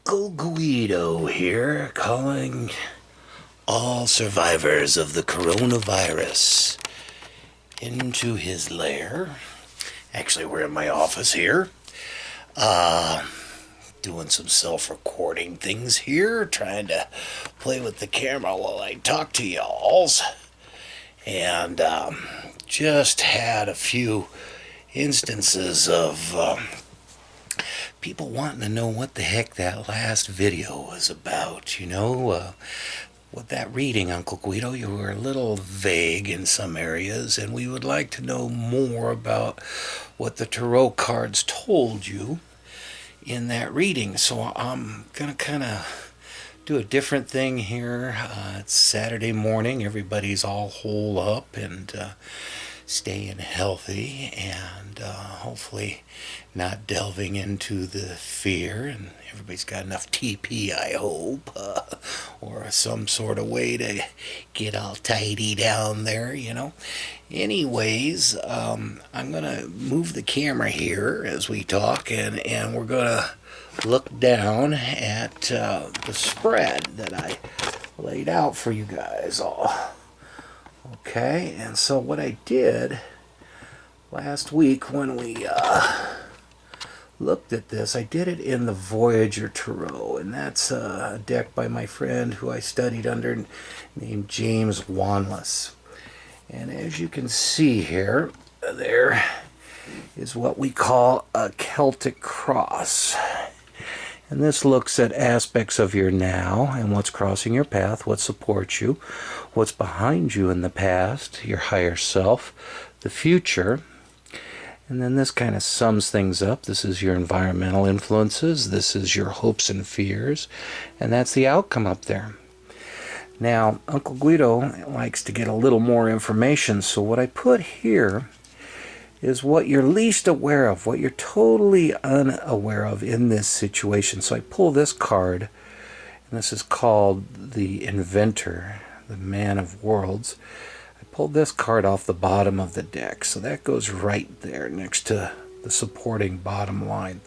Uncle Guido here, calling all survivors of the coronavirus into his lair. Actually, we're in my office here. Doing some self-recording things here, trying to play with the camera while I talk to y'alls. And just had a few instances of people wanting to know what the heck that last video was about. With that reading, Uncle Guido, you were a little vague in some areas, and we would like to know more about what the tarot cards told you in that reading. So I'm going to kind of do a different thing here. It's Saturday morning. Everybody's all holed up and staying healthy and hopefully not delving into the fear, and everybody's got enough TP, I hope, or some sort of way to get all tidy down there. Anyways, I'm gonna move the camera here as we talk, and we're gonna look down at the spread that I laid out for you guys all. Okay, and so what I did last week when we looked at this, I did it in the Voyager Tarot, and that's a deck by my friend who I studied under named James Wanless. And as you can see here, there is what we call a Celtic cross. And this looks at aspects of your now and what's crossing your path, what supports you, what's behind you in the past, your higher self, the future. And then this kind of sums things up. This is your environmental influences, this is your hopes and fears, and that's the outcome up there. Now, Uncle Guido likes to get a little more information, so what I put here is what you're least aware of, what you're totally unaware of in this situation. So I pull this card, and this is called the Inventor, the Man of Worlds. I pulled this card off the bottom of the deck, so that goes right there next to the supporting bottom line.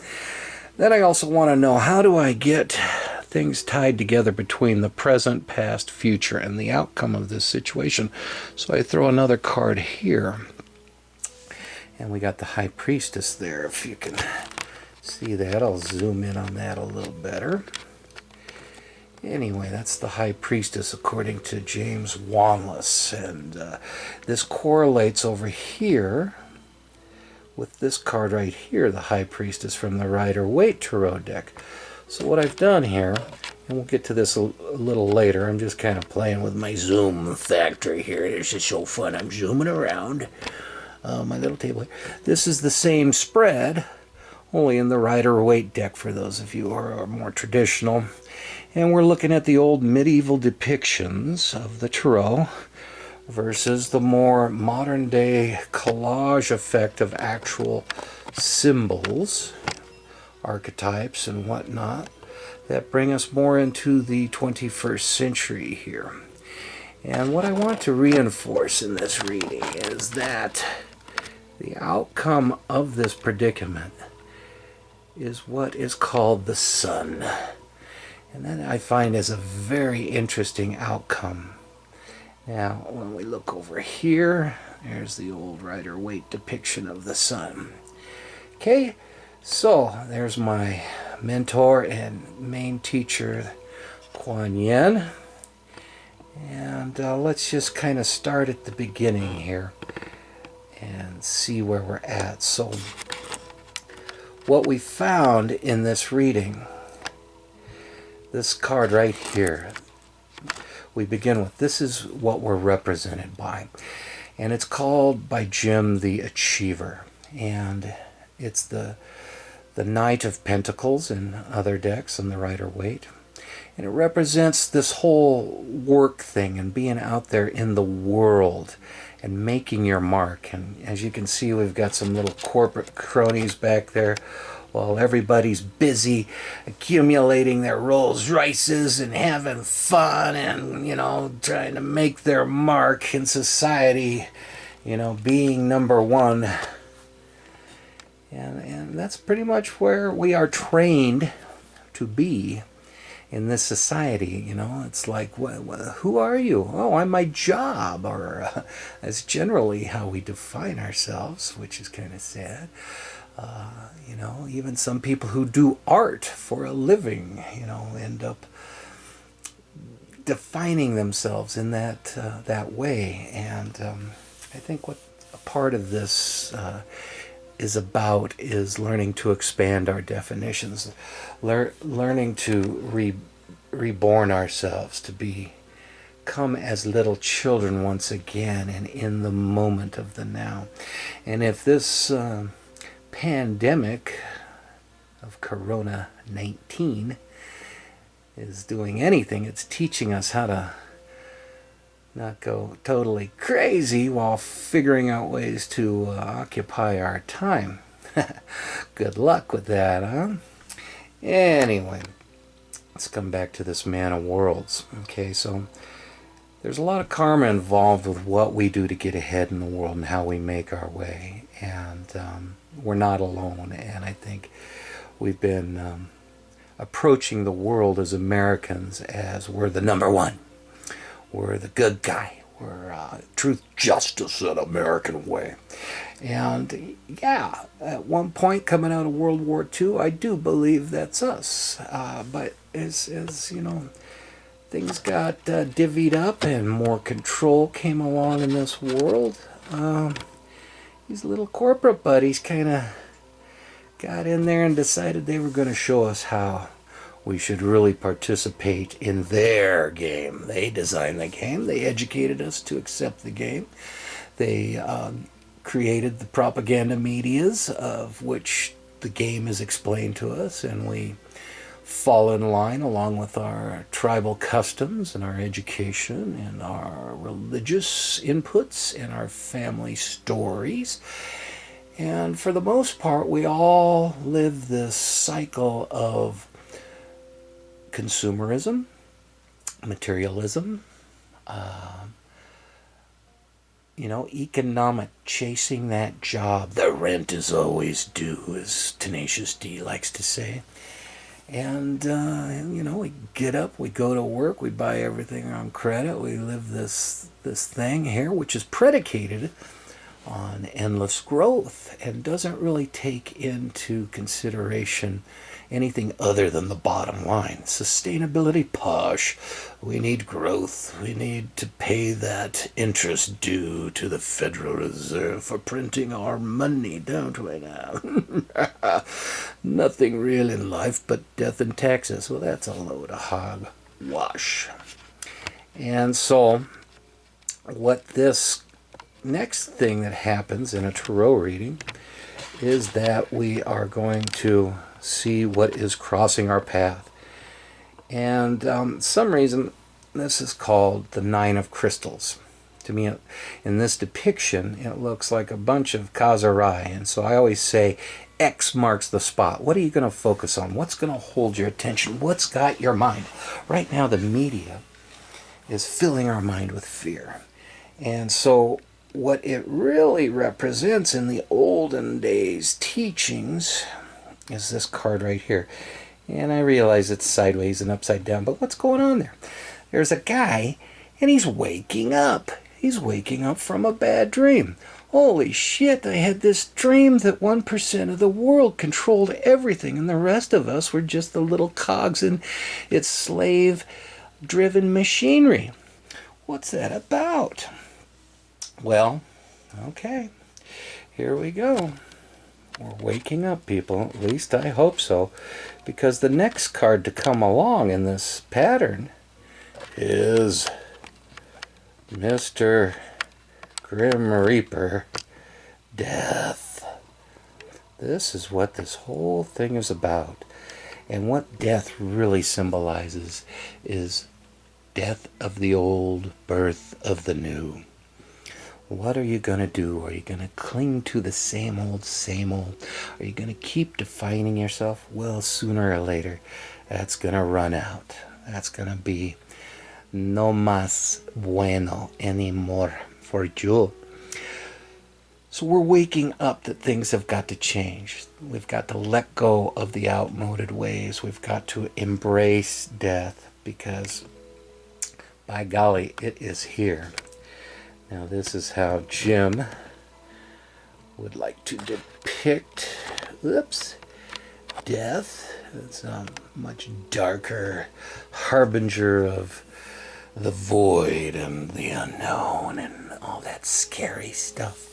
Then I also want to know, how do I get things tied together between the present, past, future, and the outcome of this situation? So I throw another card here. And we got the High Priestess there, if you can see that. I'll zoom in on that a little better. Anyway, that's the High Priestess according to James Wanless. And this correlates over here with this card right here, the High Priestess from the Rider-Waite Tarot deck. So what I've done here, and we'll get to this a little later, I'm just kind of playing with my zoom factory here. It's just so fun. I'm zooming around my little table here. This is the same spread, only in the Rider-Waite deck for those of you who are more traditional. And we're looking at the old medieval depictions of the tarot versus the more modern day collage effect of actual symbols, archetypes and whatnot that bring us more into the 21st century here. And what I want to reinforce in this reading is that the outcome of this predicament is what is called the sun. And that I find is a very interesting outcome. Now, when we look over here, there's the old Rider-Waite depiction of the sun. Okay, so there's my mentor and main teacher, Kuan Yin. And let's just kind of start at the beginning here and see where we're at. So what we found in this reading, this card right here, we begin with, this is what we're represented by. And it's called by Jim the Achiever. And it's the Knight of Pentacles in other decks and the Rider-Waite. And it represents this whole work thing and being out there in the world and making your mark. And as you can see, we've got some little corporate cronies back there while everybody's busy accumulating their Rolls Royces and having fun and, trying to make their mark in society, being number one. And that's pretty much where we are trained to be in this society. You know, it's like, who are you? Oh, I'm my job, or that's generally how we define ourselves, which is kind of sad. You know, even some people who do art for a living, you know, end up defining themselves in that way. And I think what a part of this is about is learning to expand our definitions, learning to reborn ourselves, to become as little children once again and in the moment of the now. And if this pandemic of Corona-19 is doing anything, it's teaching us how to not go totally crazy while figuring out ways to occupy our time. Good luck with that, huh? Anyway, let's come back to this Man of Worlds. Okay, so there's a lot of karma involved with what we do to get ahead in the world and how we make our way. And we're not alone. And I think we've been approaching the world as Americans as we're the number one. We're the good guy. We're truth, justice, and American way. And yeah, at one point coming out of World War II, I do believe that's us. But as you know, things got divvied up and more control came along in this world, these little corporate buddies kind of got in there and decided they were going to show us how we should really participate in their game. They designed the game. They educated us to accept the game. They created the propaganda medias of which the game is explained to us, and we fall in line along with our tribal customs and our education and our religious inputs and our family stories. And for the most part, we all live this cycle of consumerism, materialism, you know, economic, chasing that job. The rent is always due, as Tenacious D likes to say. And, you know, we get up, we go to work, we buy everything on credit, we live this thing here, which is predicated on endless growth and doesn't really take into consideration anything other than the bottom line. Sustainability, posh. We need growth. We need to pay that interest due to the Federal Reserve for printing our money, don't we now? Nothing real in life but death and taxes. Well, that's a load of hogwash. And so, what this next thing that happens in a tarot reading is that we are going to see what is crossing our path. And some reason this is called the Nine of Crystals. To me, in this depiction, it looks like a bunch of kazurai. And so I always say X marks the spot. What are you going to focus on? What's going to hold your attention? What's got your mind? Right now, the media is filling our mind with fear. And so what it really represents in the olden days teachings is this card right here. And I realize it's sideways and upside down, but what's going on there? There's a guy, and he's waking up. He's waking up from a bad dream. Holy shit, I had this dream that 1% of the world controlled everything, and the rest of us were just the little cogs in its slave-driven machinery. What's that about? Well, okay, here we go. We're waking up, people. At least I hope so. Because the next card to come along in this pattern is Mr. Grim Reaper, Death. This is what this whole thing is about. And what death really symbolizes is death of the old, birth of the new. What are you going to do? Are you going to cling to the same old, same old? Are you going to keep defining yourself? Well, sooner or later, that's going to run out. That's going to be no más bueno anymore for you. So we're waking up that things have got to change. We've got to let go of the outmoded ways. We've got to embrace death because, by golly, it is here. Now this is how Jim would like to depict, death. It's a much darker harbinger of the void and the unknown and all that scary stuff.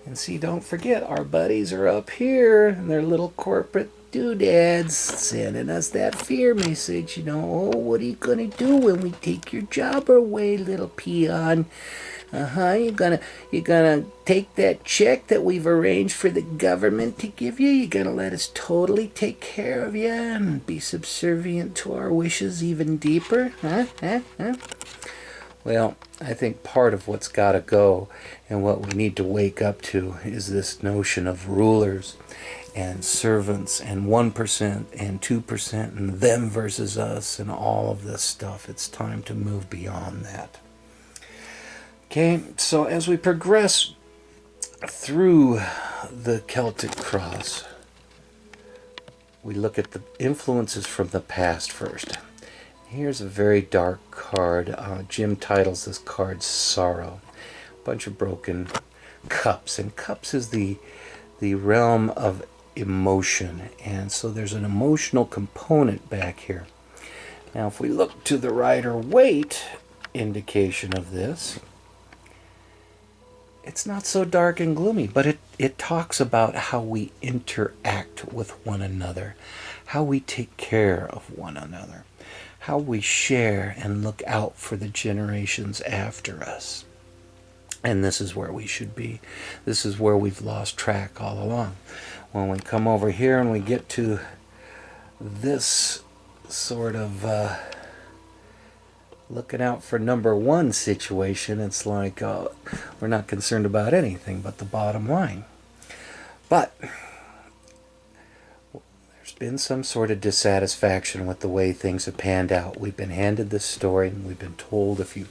And see, don't forget, our buddies are up here, and their little corporate doodads sending us that fear message. You know, oh, what are you gonna do when we take your job away, little peon? You're gonna take that check that we've arranged for the government to give you? You're gonna let us totally take care of you and be subservient to our wishes even deeper? Huh? Well, I think part of what's got to go and what we need to wake up to is this notion of rulers and servants and 1% and 2% and them versus us and all of this stuff. It's time to move beyond that. Okay, so as we progress through the Celtic cross, we look at the influences from the past first. Here's a very dark card. Jim titles this card Sorrow. A bunch of broken cups. And cups is the realm of emotion. And so there's an emotional component back here. Now if we look to the Rider-Waite indication of this, it's not so dark and gloomy, but it talks about how we interact with one another, how we take care of one another, how we share and look out for the generations after us. And this is where we should be. This is where we've lost track all along. When we come over here and we get to this sort of looking out for number one situation, it's like we're not concerned about anything but the bottom line. But there's been some sort of dissatisfaction with the way things have panned out. We've been handed this story and we've been told if you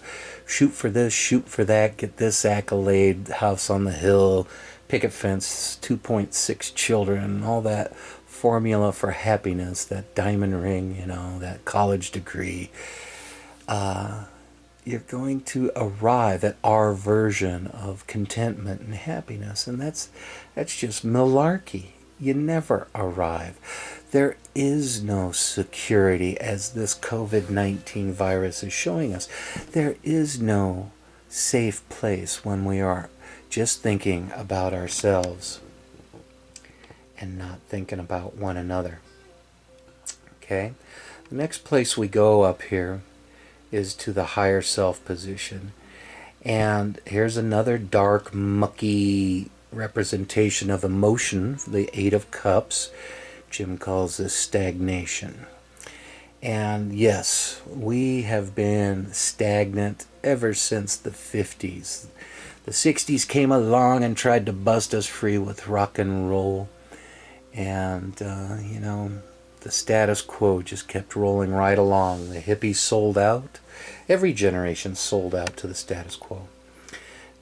shoot for this, shoot for that, get this accolade, house on the hill, picket fence, 2.6 children, all that formula for happiness, that diamond ring, you know, that college degree. You're going to arrive at our version of contentment and happiness, and that's just malarkey. You never arrive. There is no security, as this COVID-19 virus is showing us. There is no safe place when we are just thinking about ourselves and not thinking about one another. Okay? The next place we go up here is to the higher self position. And here's another dark, mucky representation of emotion, the Eight of Cups. Jim calls this stagnation. And yes, we have been stagnant ever since the 50s. The 60s came along and tried to bust us free with rock and roll. And, you know, the status quo just kept rolling right along. The hippies sold out. Every generation sold out to the status quo.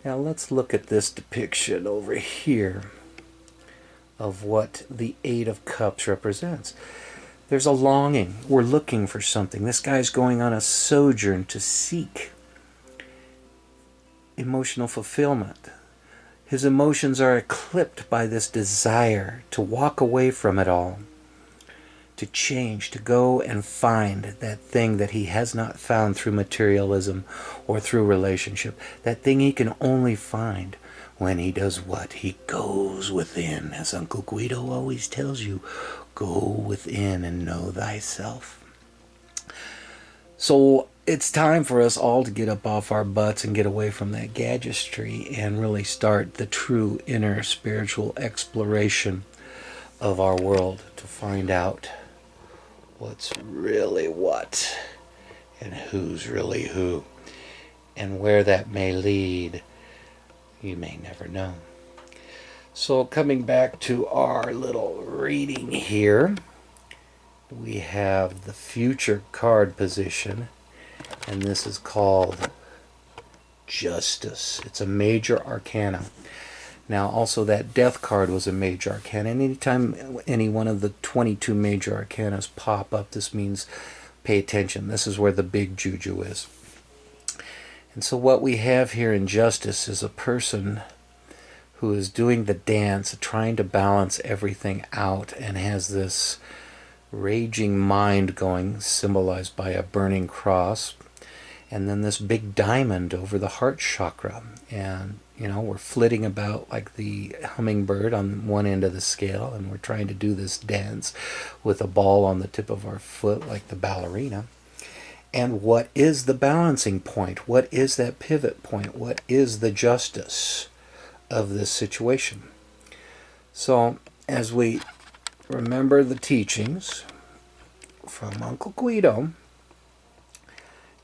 Now let's look at this depiction over here of what the Eight of Cups represents. There's a longing. We're looking for something. This guy's going on a sojourn to seek emotional fulfillment. His emotions are eclipsed by this desire to walk away from it all, to change, to go and find that thing that he has not found through materialism or through relationship. That thing he can only find when he does what? He goes within. As Uncle Guido always tells you, go within and know thyself. So it's time for us all to get up off our butts and get away from that gadgetry and really start the true inner spiritual exploration of our world to find out what's really what and who's really who, and where that may lead, you may never know. So coming back to our little reading here, we have the future card position, and this is called Justice. It's a major arcana. Now, also that Death card was a major arcana. And anytime any one of the 22 major arcanas pop up, this means pay attention. This is where the big juju is. And so what we have here in Justice is a person who is doing the dance, trying to balance everything out, and has this raging mind going, symbolized by a burning cross, and then this big diamond over the heart chakra. And we're flitting about like the hummingbird on one end of the scale, and we're trying to do this dance with a ball on the tip of our foot like the ballerina. And what is the balancing point? What is that pivot point? What is the justice of this situation? So as we remember the teachings from Uncle Guido,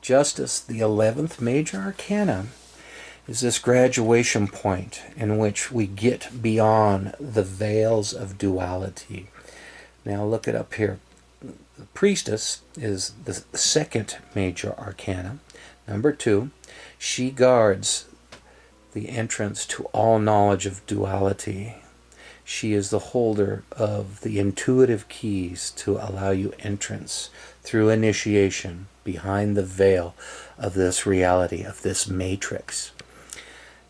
Justice, the 11th major arcana, is this graduation point in which we get beyond the veils of duality. Now look it up here. The Priestess is the second major arcana. Number 2, she guards the entrance to all knowledge of duality. She is the holder of the intuitive keys to allow you entrance through initiation behind the veil of this reality, of this matrix.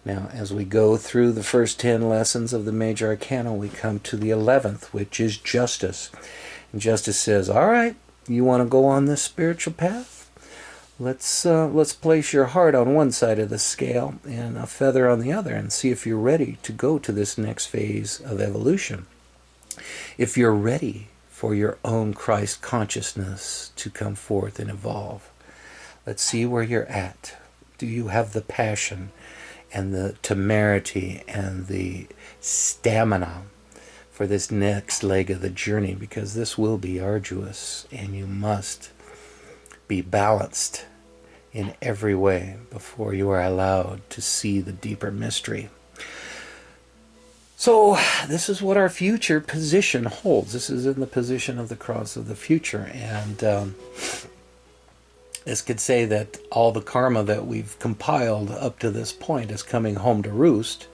Now, as we go through the first 10 lessons of the major arcana, we come to the 11th, which is Justice. And Justice says, all right, you want to go on this spiritual path? Let's place your heart on one side of the scale and a feather on the other, and see if you're ready to go to this next phase of evolution. If you're ready for your own Christ consciousness to come forth and evolve. Let's see where you're at. Do you have the passion and the temerity and the stamina for this next leg of the journey? Because this will be arduous, and you must be balanced in every way before you are allowed to see the deeper mystery. So this is what our future position holds. This is in the position of the cross of the future. And this could say that all the karma that we've compiled up to this point is coming home to roost.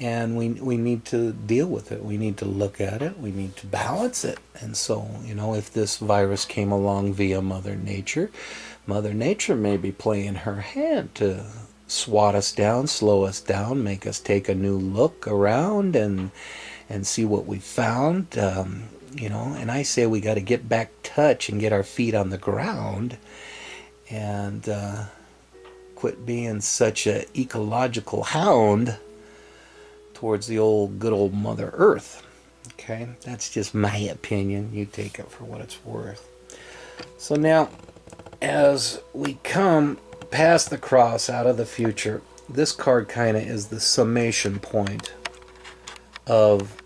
And we need to deal with it. We need to look at it. We need to balance it. And so, if this virus came along via Mother Nature may be playing her hand to swat us down, slow us down, make us take a new look around and see what we found. And I say we got to get back touch and get our feet on the ground and quit being such an ecological hound towards the good old Mother Earth. Okay, that's just my opinion. You take it for what it's worth. So now, as we come past the cross out of the future, this card kind of is the summation point of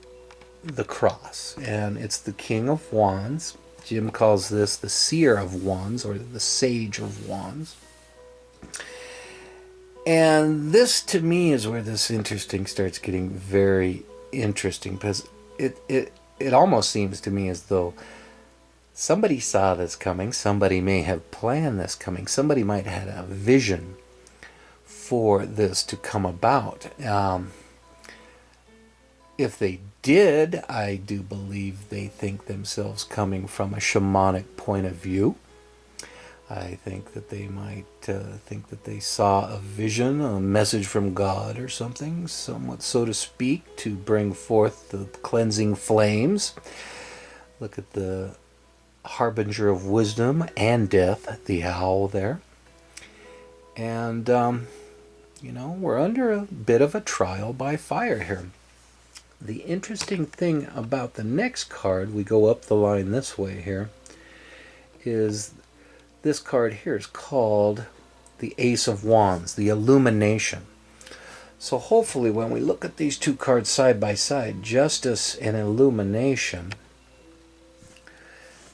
the cross, and it's the King of Wands. Jim calls this the Seer of Wands, or the Sage of Wands. And this, to me, is where this starts getting very interesting, because it almost seems to me as though somebody saw this coming. Somebody may have planned this coming. Somebody might have had a vision for this to come about. If they did, I do believe they think themselves coming from a shamanic point of view. I think that they might think that they saw a vision, a message from God or something, somewhat so to speak, to bring forth the cleansing flames. Look at the harbinger of wisdom and death, the owl there. And, we're under a bit of a trial by fire here. The interesting thing about the next card, we go up the line this way here, is this card here is called the Ace of Wands, the Illumination. So hopefully when we look at these two cards side by side, Justice and Illumination,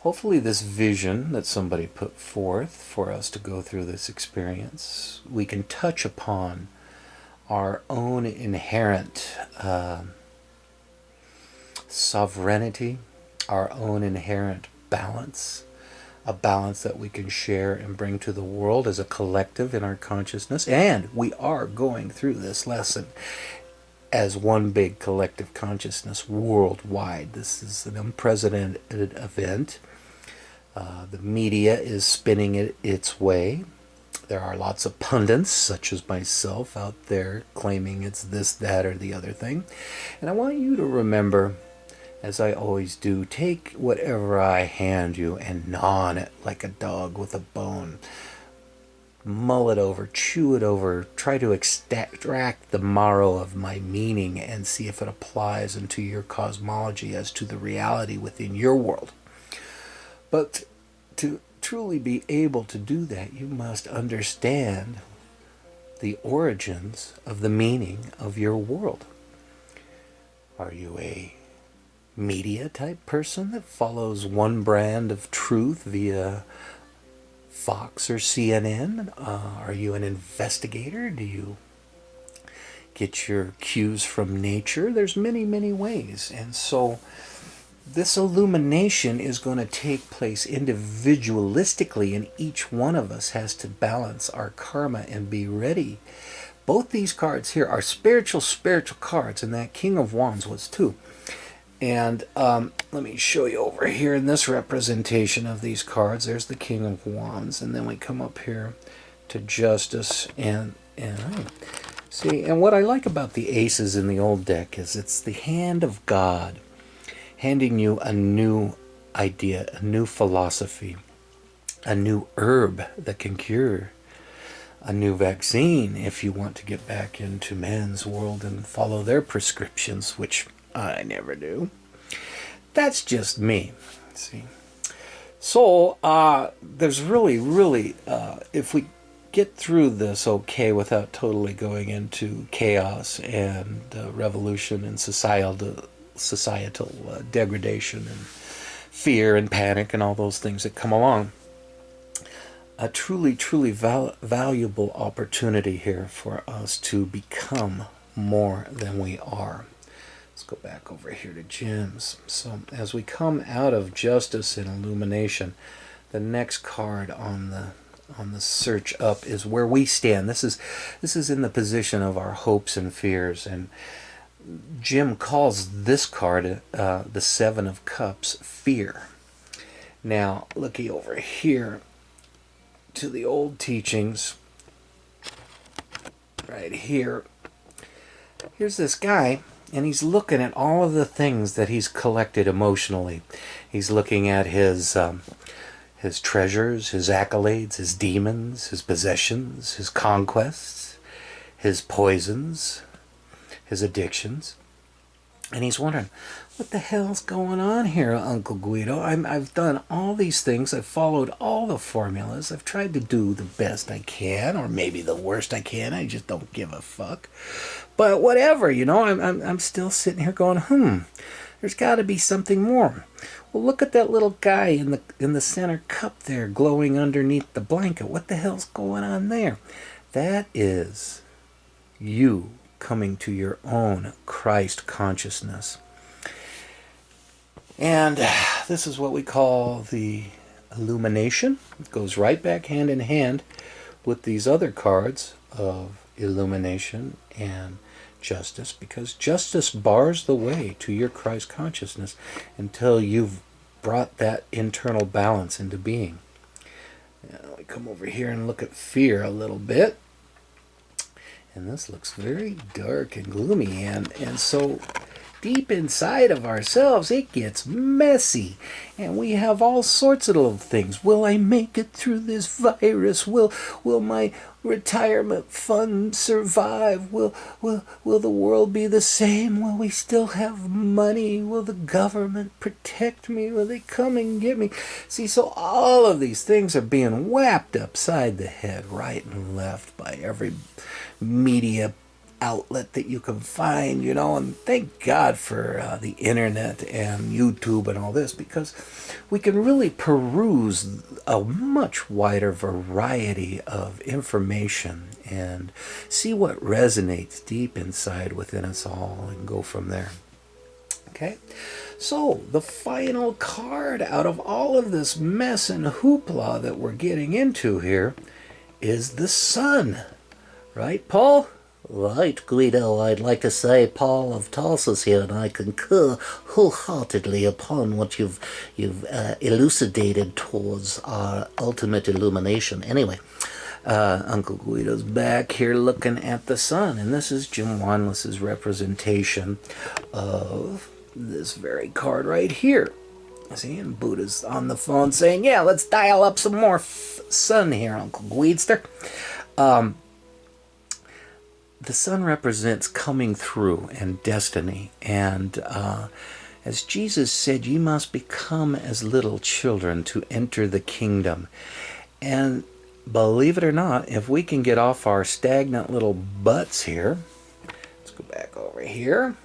hopefully this vision that somebody put forth for us to go through this experience, we can touch upon our own inherent sovereignty, our own inherent balance, a balance that we can share and bring to the world as a collective in our consciousness. And we are going through this lesson as one big collective consciousness worldwide. This is an unprecedented event. The media is spinning it its way. There are lots of pundits, such as myself, out there claiming it's this, that, or the other thing. And I want you to remember, as I always do, take whatever I hand you and gnaw on it like a dog with a bone. Mull it over, chew it over, try to extract the marrow of my meaning and see if it applies into your cosmology as to the reality within your world. But to truly be able to do that, you must understand the origins of the meaning of your world. Are you a media type person that follows one brand of truth via Fox or CNN? Are you an investigator? Do you get your cues from nature? There's many, many ways. And so this illumination is going to take place individualistically, and each one of us has to balance our karma and be ready. Both these cards here are spiritual cards, and that King of Wands was too. And let me show you over here in this representation of these cards. There's the King of Wands, and then we come up here to Justice and see. And what I like about the aces in the old deck is it's the hand of God handing you a new idea, a new philosophy, a new herb that can cure, a new vaccine if you want to get back into man's world and follow their prescriptions, which I never do. That's just me. See, so there's really, if we get through this okay without totally going into chaos and revolution and societal degradation and fear and panic and all those things that come along, a truly valuable opportunity here for us to become more than we are. Let's go back over here to gems. So as we come out of Justice and Illumination, the next card on the search up is where we stand. This is in the position of our hopes and fears, and Jim calls this card the Seven of Cups, fear. Now looky over here to the old teachings right here. Here's this guy, and he's looking at all of the things that he's collected emotionally. He's looking at his treasures, his accolades, his demons, his possessions, his conquests, his poisons, his addictions. And he's wondering, what the hell's going on here, Uncle Guido? I've done all these things. I've followed all the formulas. I've tried to do the best I can, or maybe the worst I can. I just don't give a fuck. But whatever, you know, I'm still sitting here going, there's got to be something more. Well, look at that little guy in the center cup there, glowing underneath the blanket. What the hell's going on there? That is you coming to your own Christ consciousness. And this is what we call the illumination. It goes right back hand in hand with these other cards of illumination and justice, because justice bars the way to your Christ consciousness until you've brought that internal balance into being. Now we come over here and look at fear a little bit. And this looks very dark and gloomy, and so deep inside of ourselves it gets messy, and we have all sorts of little things. Will I make it through this virus? Will my retirement fund survive? Will the world be the same? Will we still have money? Will the government protect me? Will they come and get me? See, so all of these things are being whapped upside the head right and left by every media outlet that you can find, you know. And thank God for the internet and YouTube and all this, because we can really peruse a much wider variety of information and see what resonates deep inside within us all and go from there. Okay, so the final card out of all of this mess and hoopla that we're getting into here is the Sun. Right, Paul? Right, Guido, I'd like to say Paul of Tarsus here, and I concur wholeheartedly upon what you've elucidated towards our ultimate illumination. Anyway, Uncle Guido's back here looking at the sun, and this is Jim Wanless's representation of this very card right here. See, and Buddha's on the phone saying, "Yeah, let's dial up some more sun here, Uncle Guidster." The sun represents coming through and destiny, and as Jesus said, "Ye must become as little children to enter the kingdom." And believe it or not, if we can get off our stagnant little butts here, let's go back over here.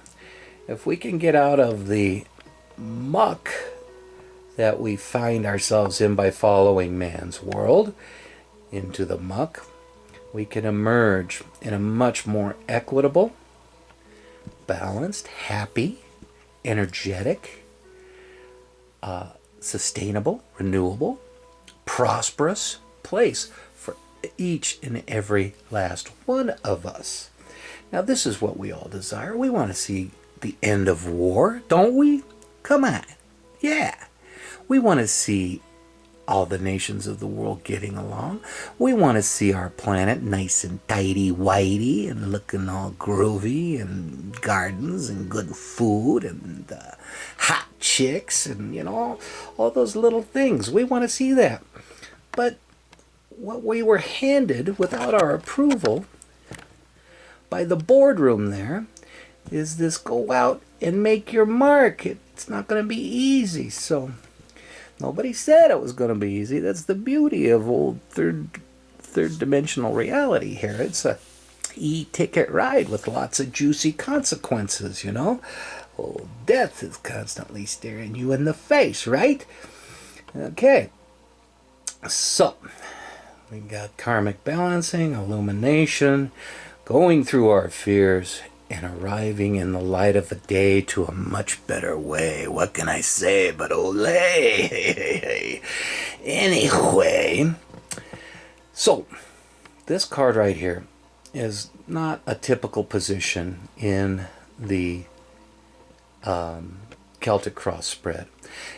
If we can get out of the muck that we find ourselves in by following man's world into the muck, we can emerge in a much more equitable, balanced, happy, energetic, sustainable, renewable, prosperous place for each and every last one of us. Now, this is what we all desire. We want to see the end of war, don't we? Come on. Yeah. We want to see all the nations of the world getting along. We want to see our planet nice and tidy-whitey and looking all groovy, and gardens and good food and hot chicks and, you know, all those little things. We want to see that. But what we were handed without our approval by the boardroom there is this: go out and make your mark. It's not going to be easy. So nobody said it was going to be easy. That's the beauty of old third dimensional reality here. It's a e-ticket ride with lots of juicy consequences, you know. Old death is constantly staring you in the face, right? Okay. So we got karmic balancing, illumination, going through our fears, and arriving in the light of the day to a much better way. What can I say but ole? Anyway, so this card right here is not a typical position in the Celtic cross spread.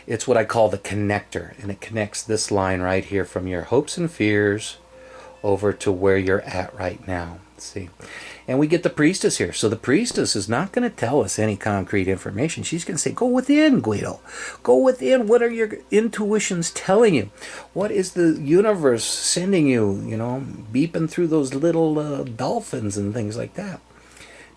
It's what I call the connector, and it connects this line right here from your hopes and fears over to where you're at right now. See, and we get the priestess here. So the priestess is not going to tell us any concrete information. She's going to say, go within, Guido. Go within. What are your intuitions telling you? What is the universe sending you, you know, beeping through those little dolphins and things like that?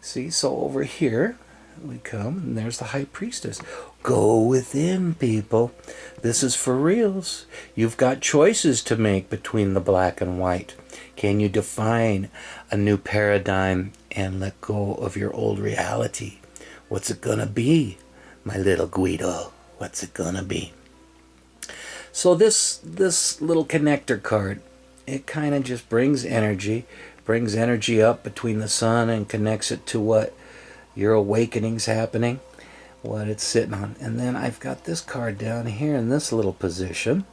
See, so over here we come, and there's the high priestess. Go within, people. This is for reals. You've got choices to make between the black and white. Can you define a new paradigm and let go of your old reality? What's it gonna be, my little Guido? What's it gonna be? So this little connector card, it kind of just brings energy up between the sun and connects it to what your awakening's happening, what it's sitting on. And then I've got this card down here in this little position.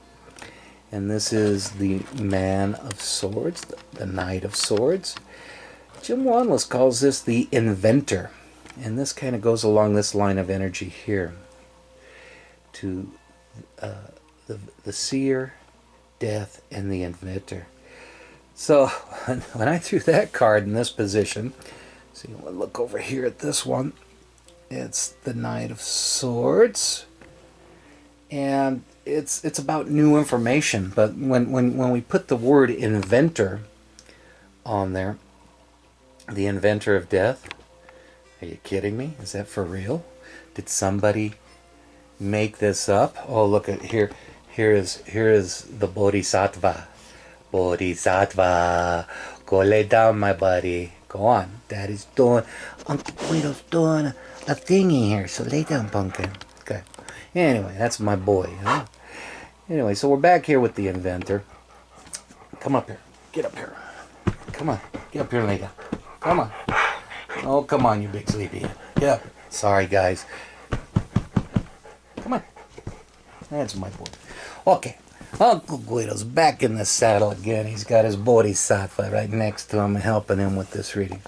And this is the Man of Swords, the Knight of Swords. Jim Wanless calls this the Inventor. And this kind of goes along this line of energy here to the Seer, Death, and the Inventor. So when I threw that card in this position, so you want to look over here at this one. It's the Knight of Swords. And it's about new information, but when we put the word inventor on there, the inventor of death, are you kidding me? Is that for real? Did somebody make this up? Oh, look at here. Here is the Bodhisattva. Bodhisattva, go lay down, my buddy. Go on. Daddy's doing, Uncle Guido's doing a thingy here, so lay down, pumpkin. Okay. Anyway, that's my boy, huh? Anyway, so we're back here with the inventor. Come up here. Get up here. Come on. Get up here and lay down. Come on. Oh, come on, you big sleepyhead. Get up. Sorry, guys. Come on. That's my boy. Okay. Uncle Guido's back in the saddle again. He's got his bodhisattva right next to him, helping him with this reading.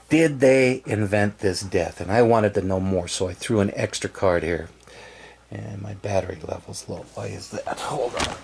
Did they invent this death? And I wanted to know more, so I threw an extra card here. And my battery level's low. Why is that? Hold on.